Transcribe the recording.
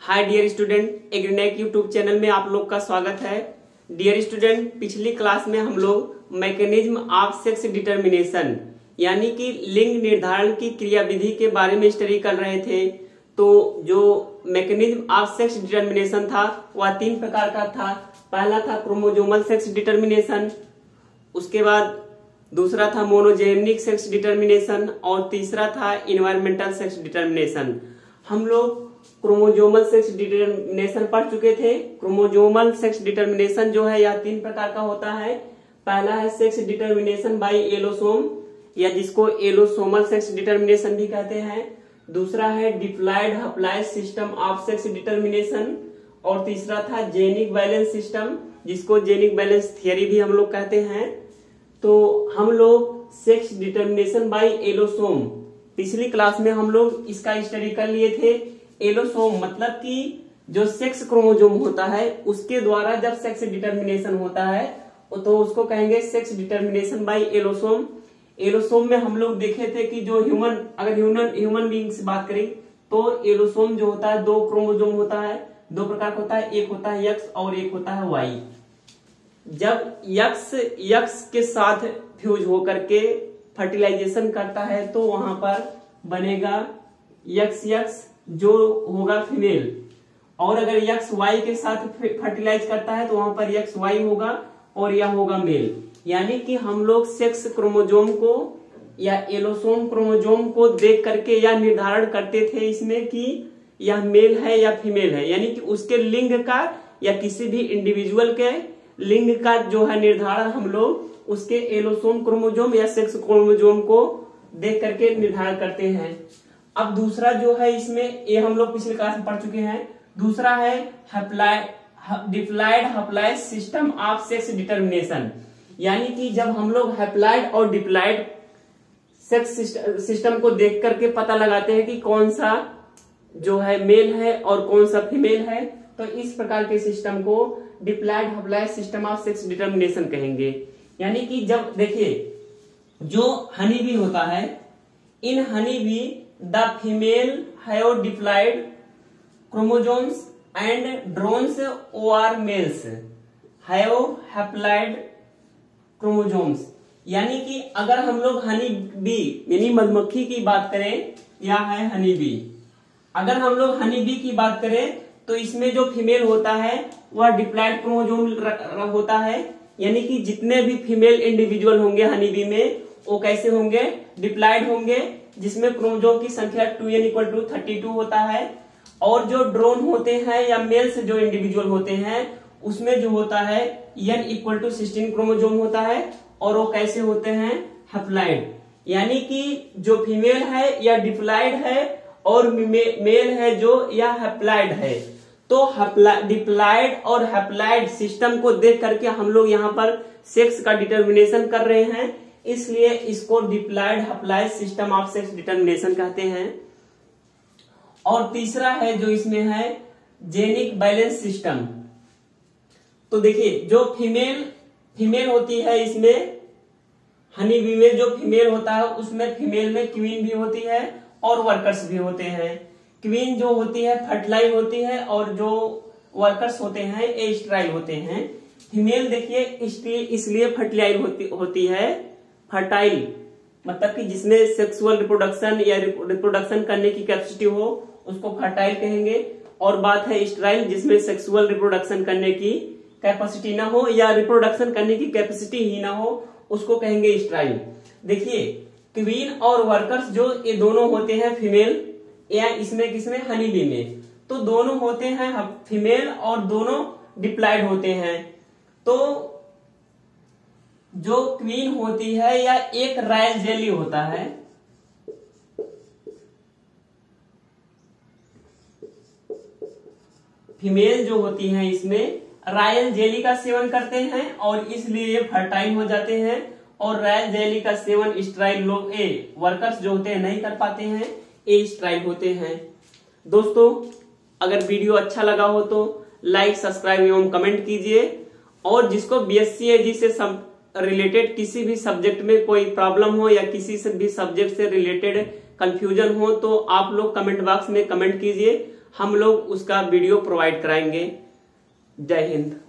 हाय dear student, एग्रीनेक YouTube channel में आप लोग का स्वागत है। डियर स्टूडेंट, पिछली क्लास में हम लोग मैकेनिज्म ऑफ सेक्स डिटर्मिनेशन यानी कि लिंग निर्धारण की क्रियाविधि के बारे में स्टडी कर रहे थे। तो जो मैकेनिज्म ऑफ सेक्स डिटर्मिनेशन था वह 3 प्रकार का था। पहला था क्रोमोसोमल सेक्स डिटर्मिनेशन, उसके बाद दूसरा था मोनोजेनिक सेक्स डिटर्मिनेशन और तीसरा था इन्वायरमेंटल सेक्स डिटर्मिनेशन। हम लोग क्रोमोसोमल सेक्स डिटर्मिनेशन पढ़ चुके थे। क्रोमोसोमल सेक्स डिटर्मिनेशन जो है यह 3 प्रकार का होता है। पहला है सेक्स डिटर्मिनेशन बाय एलोसोम या जिसको एलोसोमल सेक्स डिटर्मिनेशन भी कहते हैं। दूसरा है diploid haploid system of sex determination और तीसरा था जेनिक बैलेंस सिस्टम जिसको जेनिक बैलेंस थियरी भी हम लोग कहते हैं। तो हम लोग सेक्स डिटर्मिनेशन बाय एलोसोम पिछली क्लास में हम लोग इसका स्टडी कर लिए थे। एलोसोम मतलब कि जो सेक्स क्रोमोसोम होता है उसके द्वारा जब सेक्स डिटर्मिनेशन होता है तो उसको कहेंगे sex determination by allosome. Allosome में हम लोग देखे थे कि जो ह्यूमन बीइंग से बात करें तो एलोसोम जो होता है 2 क्रोमोसोम होता है, 2 प्रकार का होता है। एक होता है एक्स और एक होता है वाई। जब यक्स के साथ फ्यूज होकर के फर्टिलाइजेशन करता है तो वहां पर बनेगा यक्स जो होगा फीमेल, और अगर यक्स वाई के साथ फर्टिलाइज करता है तो वहां पर यक्स वाई होगा और यह होगा मेल। यानी कि हम लोग सेक्स क्रोमोसोम को या एलोसोम क्रोमोसोम को देख करके यह निर्धारण करते थे इसमें कि यह मेल है या फीमेल है, यानी कि उसके लिंग का या किसी भी इंडिविजुअल के लिंग का जो है निर्धारण हम लोग उसके एलोसोम क्रोमोसोम या सेक्स क्रोमोसोम को देख करके निर्धारण करते हैं। अब दूसरा जो है इसमें ये हम लोग पिछले क्लास में पढ़ चुके हैं। दूसरा है diploid haploid system of sex determination, यानी कि जब हम लोग हैप्लॉयड और डिप्लॉयड सेक्स सिस्टम को देख करके पता लगाते हैं कि कौन सा जो है मेल है और कौन सा फीमेल है, तो इस प्रकार के सिस्टम को diploid haploid system of sex determination कहेंगे। यानी कि जब देखिए जो हनी बी होता है, in honey bee the female have diploid chromosomes and drones और मेल्स हैव हैप्लॉयड क्रोमोसोम्स। यानी कि अगर हम लोग हनी बी यानी मधुमक्खी की बात करें, या है हनी बी, अगर हम लोग हनी बी की बात करें तो इसमें जो फीमेल होता है वह डिप्लॉयड क्रोमोसोम होता है। यानी कि जितने भी फीमेल इंडिविजुअल होंगे हनी बी में वो कैसे होंगे, डिप्लॉयड होंगे, जिसमें क्रोमोसोम की संख्या 2n = 32 होता है। और जो ड्रोन होते हैं या मेल्स जो इंडिविजुअल होते हैं उसमें जो होता है n = 16 क्रोमोसोम होता है और वो कैसे होते हैं, हैप्लॉयड। यानी कि जो फीमेल है या डिप्लॉयड है और मेल है जो या हैप्लॉयड है। तो डिप्लॉयड और हैप्लॉयड सिस्टम को देख करके हम लोग यहाँ पर सेक्स का डिटर्मिनेशन कर रहे हैं, इसलिए इसको diploid haploid system of sex determination कहते हैं। और तीसरा है जो इसमें है जेनिक बैलेंस सिस्टम। तो देखिए जो फीमेल होती है, इसमें हनी बी में जो फीमेल होता है उसमें फीमेल में क्वीन भी होती है और वर्कर्स भी होते हैं। क्वीन जो होती है फर्टिलाइज होती है और जो वर्कर्स होते हैं एस्ट्राइल होते हैं। फीमेल देखिए इसलिए फर्टिलाइज होती है, फर्टाइल मतलब कि जिसमें सेक्सुअल रिप्रोडक्शन या रिप्रोडक्शन करने की कैपेसिटी हो उसको फर्टाइल कहेंगे। और बात है स्टेराइल जिसमें सेक्सुअल रिप्रोडक्शन करने की कैपेसिटी ना हो या रिप्रोडक्शन करने की कैपेसिटी ही ना हो उसको कहेंगे स्टेराइल। देखिए क्वीन और वर्कर्स जो ये दोनों होते हैं फीमेल या इसमें किसमें हनी बी में, तो दोनों होते हैं फीमेल और दोनों डिप्लॉयड होते हैं। तो जो क्वीन होती है या एक रॉयल जेली होता है, फीमेल जो होती है इसमें रॉयल जेली का सेवन करते हैं और इसलिए ये फर्टाइल हो जाते हैं। और रॉयल जेली का सेवन स्टेराइल लोग वर्कर्स जो होते हैं नहीं कर पाते हैं, ए स्टेराइल होते हैं। दोस्तों अगर वीडियो अच्छा लगा हो तो लाइक सब्सक्राइब एवं कमेंट कीजिए। और जिसको बीएससी एजी से रिलेटेड किसी भी सब्जेक्ट में कोई प्रॉब्लम हो या किसी से भी सब्जेक्ट से रिलेटेड कंफ्यूजन हो तो आप लोग कमेंट बॉक्स में कमेंट कीजिए। हम लोग उसका वीडियो प्रोवाइड कराएंगे। जय हिंद।